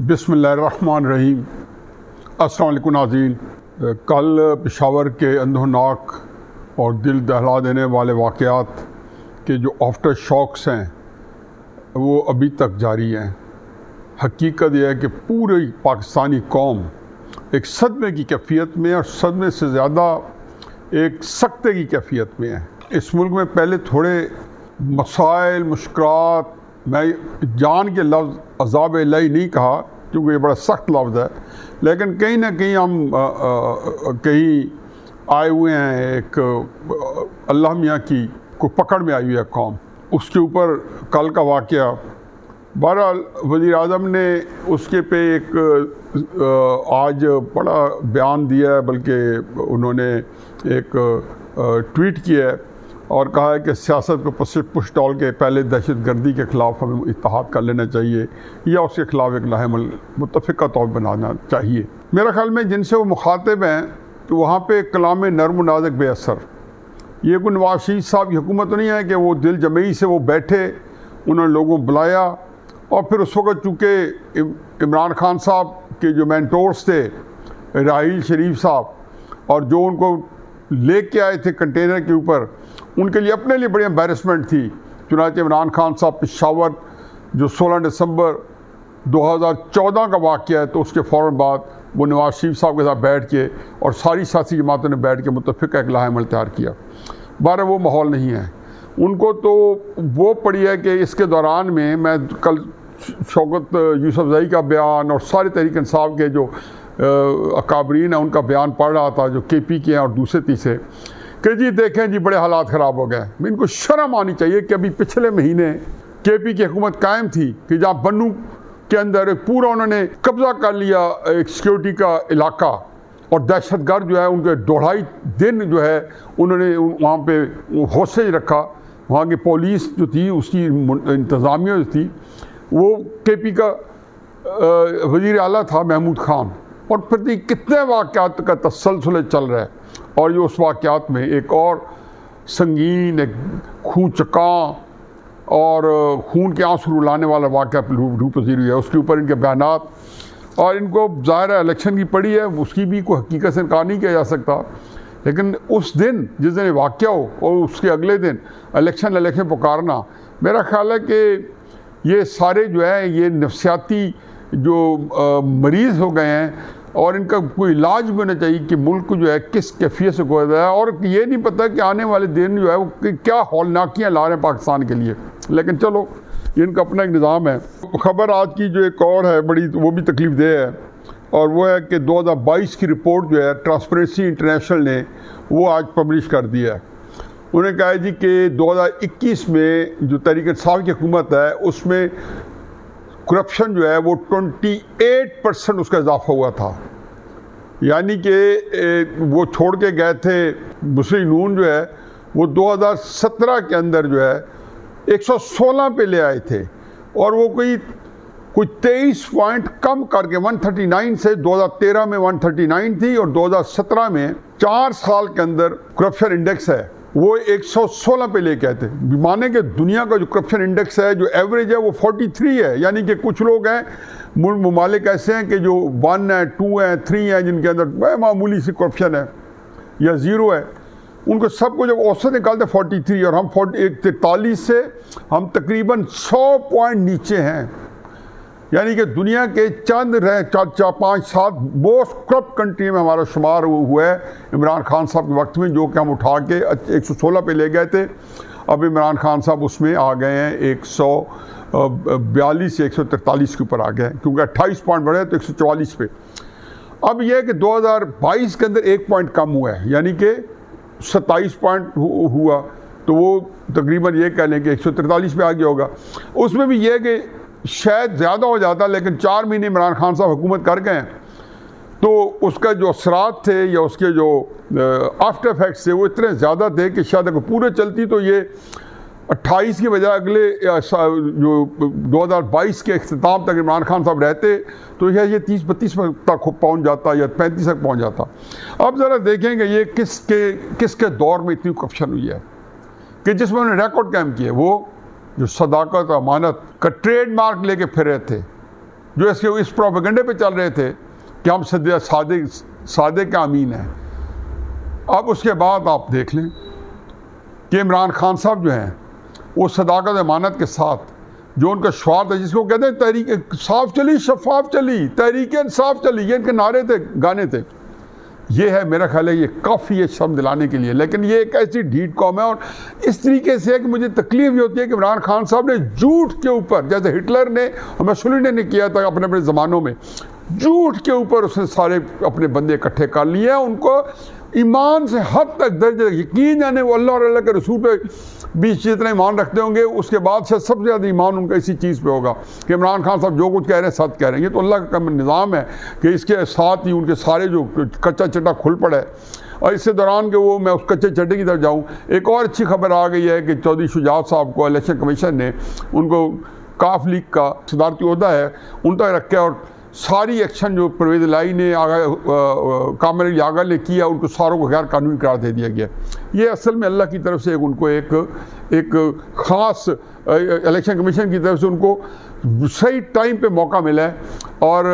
बिस्मिल्लाहिर्रहमानिर्रहीम। अस्सलाम वालेकुम नाज़रीन। कल पेशावर के अंदरनाक और दिल दहला देने वाले वाक़यात के जो आफ्टर शॉक्स हैं वो अभी तक जारी हैं। हकीकत यह है कि पूरी पाकिस्तानी कौम एक सदमे की कैफियत में और सदमे से ज़्यादा एक सकते की कैफियत में है। इस मुल्क में पहले थोड़े मसाइल मुश्किलात, मैं जान के लफ्ज़ अज़ाब इलाही नहीं कहा क्योंकि ये बड़ा सख्त लफ्ज़ है, लेकिन कहीं ना कहीं हम कहीं आए हुए हैं, एक अल्लाह मियाँ की को पकड़ में आई हुई है कौम। उसके ऊपर कल का वाक़या, बहरहाल वज़ीर आज़म ने उसके पे एक आज बड़ा बयान दिया है, बल्कि उन्होंने एक ट्वीट किया है और कहा है कि सियासत को पुश डाल के पहले दहशत गर्दी के ख़िलाफ़ हमें इत्तेहाद कर लेना चाहिए या उसके ख़िलाफ़ एक लाहेमल मुत्तफ़िक़ा तौर बनाना चाहिए। मेरा ख़्याल में जिनसे वो मुखातिब हैं तो वहाँ पे कलाम नर्म नाज़िक बेअसर, ये कोई नवाज़ शरीफ साहब की हुकूमत तो नहीं है कि वो दिल जमई से वो बैठे, उन्होंने लोगों को बुलाया और फिर उस वक़्त चूँकि इमरान खान साहब के जो मेंटोर्स थे राहील शरीफ साहब और जो उनको ले कर आए थे कंटेनर के ऊपर, उनके लिए अपने लिए बड़ी एम्बेरसमेंट थी। चुनांचे इमरान खान साहब पेशावर जो 16 दिसंबर 2014 का वाक़या है, तो उसके फ़ौरन बाद वो नवाज़ शरीफ साहब के साथ बैठ के और सारी सियासी जमातों ने बैठ के मुत्तफ़िक़ा एक लाहेमल तैयार किया। बारह वो माहौल नहीं है उनको, तो वो पड़ी है कि इसके दौरान में मैं कल शौकत यूसुफ़ज़ई का बयान और सारे तहरीक इंसाफ के जो अकाबरीन है उनका बयान पढ़ रहा था, जो KP के हैं और दूसरे तीसरे, कि जी देखें जी बड़े हालात ख़राब हो गए। इनको शर्म आनी चाहिए कि अभी पिछले महीने KP की हुकूमत कायम थी कि जहाँ बन्नू के अंदर पूरा उन्होंने कब्ज़ा कर लिया एक सिक्योरिटी का इलाका और दहशतगर्द जो है उनके 2.5 दिन जो है उन्होंने वहाँ पे हौसले रखा। वहाँ की पुलिस जो थी उसकी इंतज़ामिया जो थी वो KP का वज़ीर आला था महमूद खान, और फिर कितने वाक़यात का तसलसल चल रहा है। और ये उस वाक़यात में एक और संगीन, एक खून चका और खून के आंसू रुलाने वाला वाक़या रूप पजीर हुआ है। उसके ऊपर इनके बयानात, और इनको ज़ाहिर है इलेक्शन की पड़ी है, उसकी भी कोई हकीकत से इनकार नहीं किया जा सकता, लेकिन उस दिन जिस दिन वाक़या हो और उसके अगले दिन इलेक्शन पुकारना, मेरा ख़्याल है कि ये सारे जो है ये नफ्सियाती जो मरीज़ हो गए हैं और इनका कोई इलाज भी होना चाहिए कि मुल्क जो है किस कैफियत से गुजर रहा है। और ये नहीं पता कि आने वाले दिन जो है वो क्या हौलनाकियाँ ला रहे हैं पाकिस्तान के लिए, लेकिन चलो इनका अपना एक निज़ाम है। ख़बर आज की जो एक और है बड़ी, वो भी तकलीफ़ दे है, और वो है कि 2022 की रिपोर्ट जो है ट्रांसपेरेंसी इंटरनेशनल ने वो आज पब्लिश कर दिया है। उन्होंने कहा है जी कि 2021 में जो तहरीक इंसाफ की हुकूमत है उसमें करप्शन जो है वो 28% उसका इजाफा हुआ था। यानी कि वो छोड़ के गए थे मुस्लिम नून जो है वो 2017 के अंदर जो है 116 पे ले आए थे, और वो कोई 23 पॉइंट कम करके 139 से 2013 में 139 थी और 2017 में 4 साल के अंदर करप्शन इंडेक्स है वो 116 पे लेके आए थे। माने कि दुनिया का जो करप्शन इंडेक्स है जो एवरेज है वो 43 है। यानी कि कुछ लोग हैं ममालिक ऐसे हैं कि जो 1 है, 2 है, 3 है, जिनके अंदर मामूली सी करप्शन है या 0 है, उनको सबको जब औसत निकालते 43, और हम 43 से हम तकरीबन 100 पॉइंट नीचे हैं। यानी कि दुनिया के चंद 4-5-7 मोस्ट करप्ट कंट्री में हमारा शुमार हुआ है इमरान खान साहब के वक्त में, जो कि हम उठा के 116 पे ले गए थे। अब इमरान खान साहब उसमें आ गए हैं 142 से 143 के ऊपर आ गए हैं, क्योंकि 28 पॉइंट बढ़े तो 144 पे। अब यह है कि 2022 के अंदर 1 पॉइंट कम हुआ है, यानी कि 27 पॉइंट हुआ, तो वो तकरीबन ये कह लें कि 143 पे आ गया होगा। उसमें भी यह है कि शायद ज़्यादा हो जाता, लेकिन 4 महीने इमरान खान साहब हुकूमत कर गए हैं, तो उसका जो असरात थे या उसके जो आफ्टर इफेक्ट्स थे वो इतने ज़्यादा थे कि शायद अगर पूरे चलती तो ये 28 की बजाय अगले जो 2022 के अख्ताम तक इमरान खान साहब रहते तो ये 30-32 तक पहुँच जाता या 35 तक पहुँच जाता। अब ज़रा देखेंगे ये किसके दौर में इतनी करप्शन हुई है कि जिसमें उन्होंने रिकॉर्ड कायम किए। वो जो सदाकत अमानत का ट्रेडमार्क लेके फिर रहे थे, जो इसके इस प्रोपेगेंडे पे चल रहे थे कि हम सादे के अमीन हैं। अब उसके बाद आप देख लें कि इमरान खान साहब जो हैं वो सदाकत अमानत के साथ जो उनका स्वार्थ है, जिसको कहते हैं तहरीक साफ चली, शफाफ चली, तहरीक इंसाफ चली, ये इनके नारे थे, गाने थे। ये है, मेरा ख्याल है ये काफ़ी है शब्द दिलाने के लिए। लेकिन ये एक ऐसी ढीठ कौम है और इस तरीके से है कि मुझे तकलीफ ये होती है कि इमरान खान साहब ने झूठ के ऊपर, जैसे हिटलर ने और मुसोलिनी ने किया था अपने अपने ज़मानों में, झूठ के ऊपर उसने सारे अपने बंदे इकट्ठे कर लिए हैं। उनको ईमान से हद तक दर्ज यकीन, यानी वो अल्लाह और अल्लाह के रसूल पे भी जितना ईमान रखते होंगे, उसके बाद से सबसे ज़्यादा ईमान उनका इसी चीज़ पे होगा कि इमरान खान साहब जो कुछ कह रहे हैं सच कह रहे हैं। ये तो अल्लाह का निज़ाम है कि इसके साथ ही उनके सारे जो कच्चा चट्टा खुल पड़ा है। और इसके दौरान के वो, मैं उस कच्चे चट्टे की तरफ जाऊँ, एक और अच्छी खबर आ गई है कि चौधरी शुजात साहब को इलेक्शन कमीशन ने उनको काफ लीग का सदारती ओहदा है उन तक रखा और सारी एक्शन जो परवेज़ लाई ने कामिल अली आगा ने किया, उनको सारों को गैर कानूनी करार दे दिया गया। ये असल में अल्लाह की तरफ से उनको एक ख़ास इलेक्शन कमीशन की तरफ से उनको सही टाइम पे मौका मिला है। और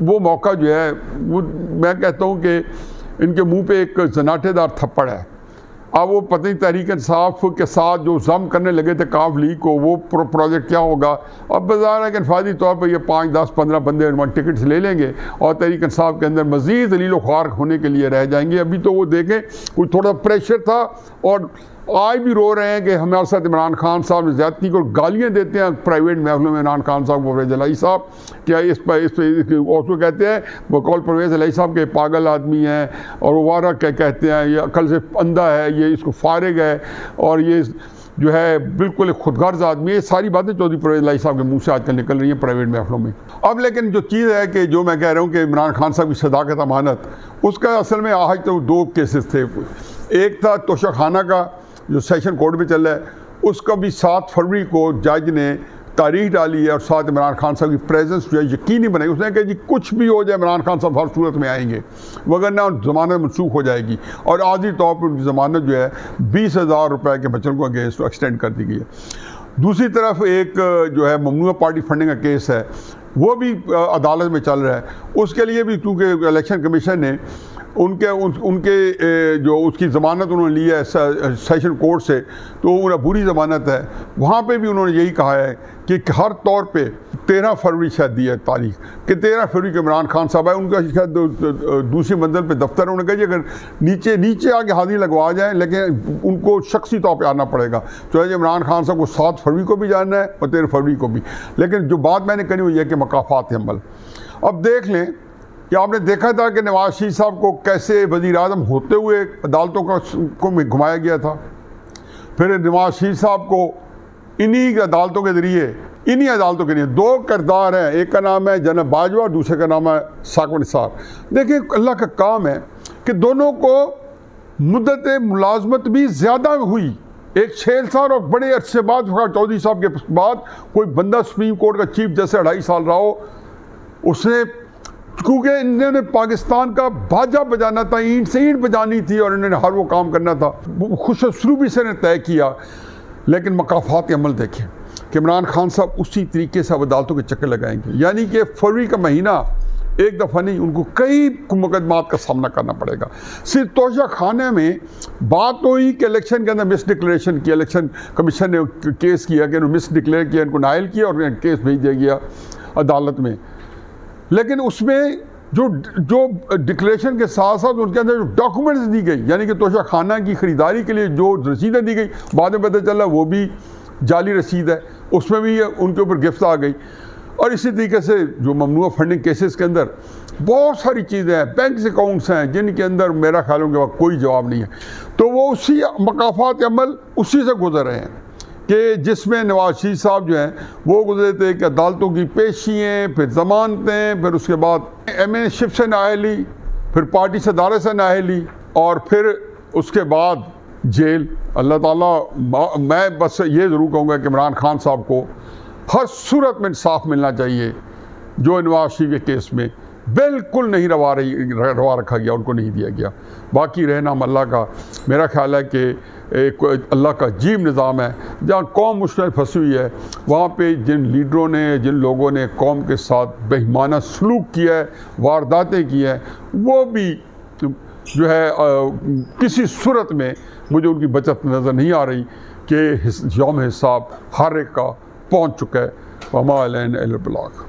वो मौका जो है वो मैं कहता हूँ कि इनके मुंह पे एक जनाटेदार थप्पड़ है। अब वो पता नहीं तहरीक इंसाफ के साथ जो जम करने लगे थे काफ लीग को, वो प्रोजेक्ट क्या होगा। अब बाजार है कि इनफादी तौर पर ये 5, 10, 15 बंदे टिकट्स ले लेंगे और तहरीक इंसाफ के अंदर मज़ीद दलील ख्वार होने के लिए रह जाएंगे। अभी तो वो देखें कोई थोड़ा प्रेशर था और आज भी रो रहे हैं कि हमारे साथ इमरान खान साहब ने ज़्यादती को गालियाँ देते हैं प्राइवेट महफलों में इमरान खान साहब को, परवेज़ इलाही साहब क्या इस पर उसको कहते हैं वो कौल परवेज़ इलाही साहब के पागल आदमी हैं और वो वारा क्या कहते हैं, ये अकल से अंधा है, ये इसको फारिग है और ये जो है बिल्कुल खुदगर्ज आदमी है। सारी बातें चौधरी परवेज़ इलाही साहब के मुँह से आजकल निकल रही हैं प्राइवेट महफलों में। अब लेकिन जो चीज़ है कि जो मैं कह रहा हूँ कि इमरान खान साहब की सदाकत अमानत, उसका असल में आज तो 2 केसेस थे। एक था तोशाखाना का जो सेशन कोर्ट में चल रहा है, उसका भी 7 फरवरी को जज ने तारीख डाली है और साथ इमरान खान साहब की प्रेजेंस जो है यकीनी बनाई। उसने कहा जी कुछ भी हो जाए इमरान खान साहब हर सूरत में आएंगे, वगरना ज़मानत मनसूख हो जाएगी। और आधी तौर पर उनकी ज़मानत जो है 20,000 रुपये के बच्चों को अगेंस्ट एक्सटेंड कर दी गई है। दूसरी तरफ एक जो है ममनुआ पार्टी फंडिंग का केस है, वो भी अदालत में चल रहा है। उसके लिए भी चूँकि इलेक्शन कमीशन ने उनके जो उसकी ज़मानत उन्होंने ली है सेशन कोर्ट से, तो उन्हें बुरी ज़मानत है। वहाँ पे भी उन्होंने यही कहा है कि हर तौर पे 13 फरवरी शायद दी है तारीख कि 13 फरवरी के इमरान खान साहब आए, उनका शायद दूसरी मंजिल पे दफ्तर है। उन्होंने कहा जी अगर नीचे आके हाजिरी लगवा जाए लेकिन उनको शख्सी तौर पर आना पड़ेगा। तो है इमरान खान साहब को 7 फरवरी को भी जाना है और 13 फरवरी को भी। लेकिन जो बात मैंने करी वो ये कि मकाफात अमल। अब देख लें कि आपने देखा था कि नवाज शरीफ साहब को कैसे वज़ीर आज़म होते हुए अदालतों को घुमाया गया था। फिर नवाज शरीफ साहब को इन्हीं अदालतों के ज़रिए, इन्हीं अदालतों के लिए 2 किरदार हैं, एक का नाम है जनरल बाजवा और दूसरे का नाम है साकिब निसार। देखिए अल्लाह का काम है कि दोनों को मुद्दत मुलाजमत भी ज़्यादा हुई, एक 6 साल और बड़े अरसे बाद चौधरी साहब के बाद कोई बंदा सुप्रीम कोर्ट का चीफ जैसे 2.5 साल रहा हो, उसने क्योंकि इन्होंने पाकिस्तान का बाजा बजाना था, ईंट से ईंट बजानी थी और इन्होंने हर वो काम करना था, खुशरूबी से तय किया। लेकिन मकाफात अमल देखें कि इमरान खान साहब उसी तरीके से अब अदालतों के चक्कर लगाएंगे, यानी कि फरवरी का महीना एक दफ़ा नहीं, उनको कई मुकदमात का सामना करना पड़ेगा। सिर्फ तोशा खाने में बात तो हुई कि इलेक्शन के अंदर मिस डिक्लेरेशन किया, इलेक्शन कमीशन ने केस किया कि मिस डिक्लेयर किया, इनको नायल किया और केस भेज दिया गया अदालत में। लेकिन उसमें जो डिक्लेरेशन के साथ साथ उनके अंदर जो डॉक्यूमेंट्स दी गई, यानी कि तोशा खाना की ख़रीदारी के लिए जो रसीदें दी गई, बाद में पता चला वो भी जाली रसीद है, उसमें भी उनके ऊपर गिरफ्त आ गई। और इसी तरीके से जो ममनुआ फंडिंग केसेस के अंदर बहुत सारी चीज़ें हैं, बैंक अकाउंट्स हैं जिनके अंदर मेरा ख्याल होगा कोई जवाब नहीं है। तो वो उसी मकाफात अमल उसी से गुजर रहे हैं कि जिसमें नवाज शरीफ साहब जो हैं वो गुजरे थे कि अदालतों की पेशियाँ, फिर ज़मानतें, फिर उसके बाद एमएनशिप से नाअहली, फिर पार्टी सदारत से नाअहली और फिर उसके बाद जेल। अल्लाह ताला, मैं बस ये ज़रूर कहूँगा कि इमरान खान साहब को हर सूरत में इंसाफ मिलना चाहिए जो नवाज शरीफ के केस में बिल्कुल नहीं रवा रखा गया, उनको नहीं दिया गया। बाकी रहनाम अल्लाह का। मेरा ख्याल है कि एक अल्लाह का अजीब निज़ाम है। जहाँ कौम मुश्किल फंसी हुई है, वहाँ पे जिन लीडरों ने, जिन लोगों ने कौम के साथ बेईमाना सलूक किया है, वारदातें की हैं, वो भी जो है किसी सूरत में मुझे उनकी बचत नज़र नहीं आ रही कि यौम हिसाब हर एक का पहुँच चुका है। वमा अलैना इल्लल बलाग।